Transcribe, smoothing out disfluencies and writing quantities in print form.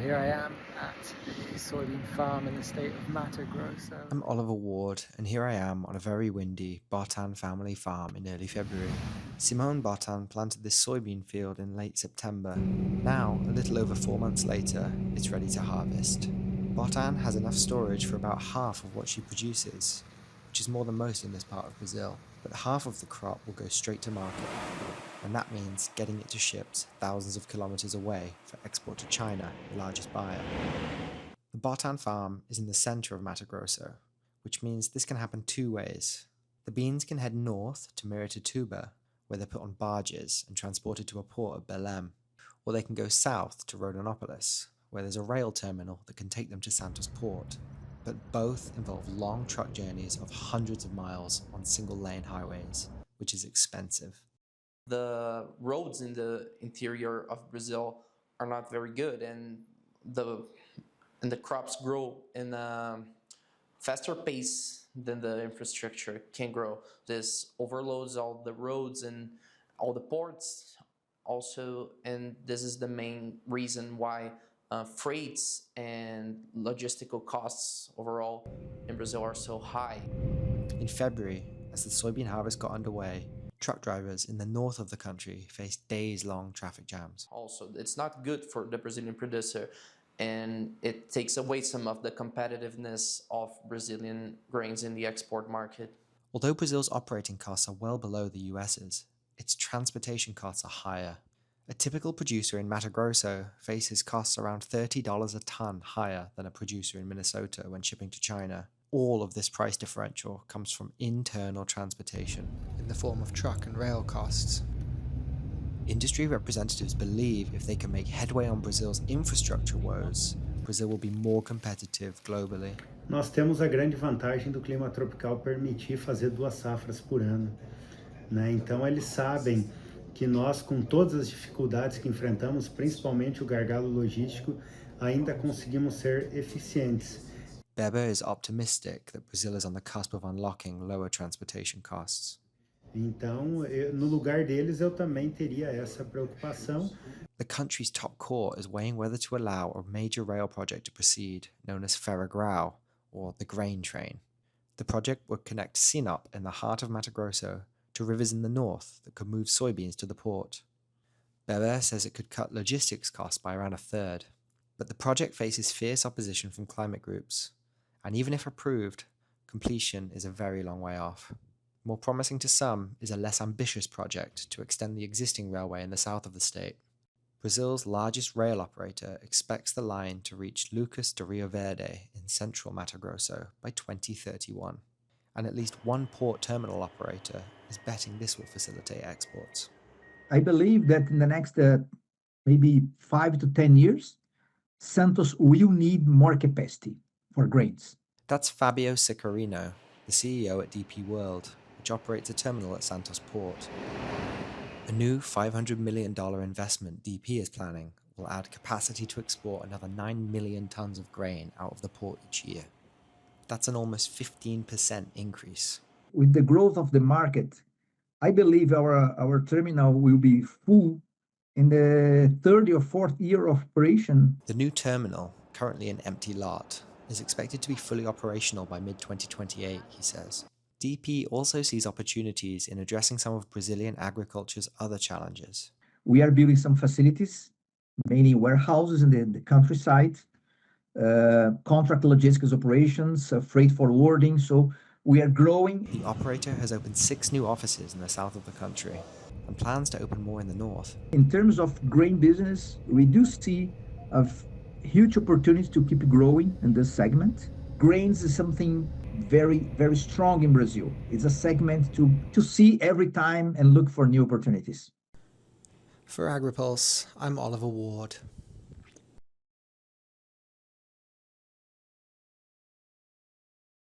here I am at a soybean farm in the state of Mato Grosso. I'm Oliver Ward, and here I am on a very windy Botan family farm in early February. Simone Botan planted this soybean field in late September. Now, a little over 4 months later, it's ready to harvest. Botan has enough storage for about half of what she produces, which is more than most in this part of Brazil, but half of the crop will go straight to market, and that means getting it to ships thousands of kilometers away for export to China, the largest buyer. The Botan farm is in the center of Mato Grosso, which means this can happen two ways. The beans can head north to Miritituba, where they're put on barges and transported to a port at Belém, or they can go south to Rondonópolis, where there's a rail terminal that can take them to Santos port. But both involve long truck journeys of hundreds of miles on single-lane highways, which is expensive. The roads in the interior of Brazil are not very good, and the crops grow in a faster pace than the infrastructure can grow. This overloads all the roads and all the ports also, and this is the main reason why freights and logistical costs overall in Brazil are so high. In February, as the soybean harvest got underway, truck drivers in the north of the country faced days-long traffic jams. Also, it's not good for the Brazilian producer, and it takes away some of the competitiveness of Brazilian grains in the export market. Although Brazil's operating costs are well below the US's, its transportation costs are higher. A typical producer in Mato Grosso faces costs around $30 a ton higher than a producer in Minnesota when shipping to China. All of this price differential comes from internal transportation, In the form of truck and rail costs. Industry representatives believe if they can make headway on Brazil's infrastructure woes, Brazil will be more competitive globally. Nós temos a grande vantagem do clima tropical permitir fazer 2 safras por ano, né? Então eles sabem que nós, com todas as dificuldades que enfrentamos, principalmente o gargalo logístico, ainda conseguimos ser eficientes. Beber is optimistic that Brazil is on the cusp of unlocking lower transportation costs. Então, no lugar deles, eu também teria essa preocupação. The country's top court is weighing whether to allow a major rail project to proceed, known as Ferrogrão, or the grain train. The project would connect Sinop in the heart of Mato Grosso to rivers in the north that could move soybeans to the port. Beber says it could cut logistics costs by around a third, but the project faces fierce opposition from climate groups, and even if approved, completion is a very long way off. More promising to some is a less ambitious project to extend the existing railway in the south of the state. Brazil's largest rail operator expects the line to reach Lucas do Rio Verde in central Mato Grosso by 2031, and at least one port terminal operator is betting this will facilitate exports. I believe that in the next maybe 5 to 10 years, Santos will need more capacity for grains. That's Fabio Sicarino, the CEO at DP World, which operates a terminal at Santos Port. A new $500 million investment DP is planning will add capacity to export another 9 million tons of grain out of the port each year. That's an almost 15% increase. With the growth of the market, I believe our terminal will be full in the third or fourth year of operation. The new terminal, currently an empty lot, is expected to be fully operational by mid-2028, he says. DP also sees opportunities in addressing some of Brazilian agriculture's other challenges. We are building some facilities, mainly warehouses in the countryside, contract logistics operations, freight forwarding. So we are growing. The operator has opened 6 new offices in the south of the country and plans to open more in the north. In terms of grain business, we do see a huge opportunity to keep growing in this segment. Grains is something very, very strong in Brazil. It's a segment to see every time and look for new opportunities. For Agri-Pulse, I'm Oliver Ward.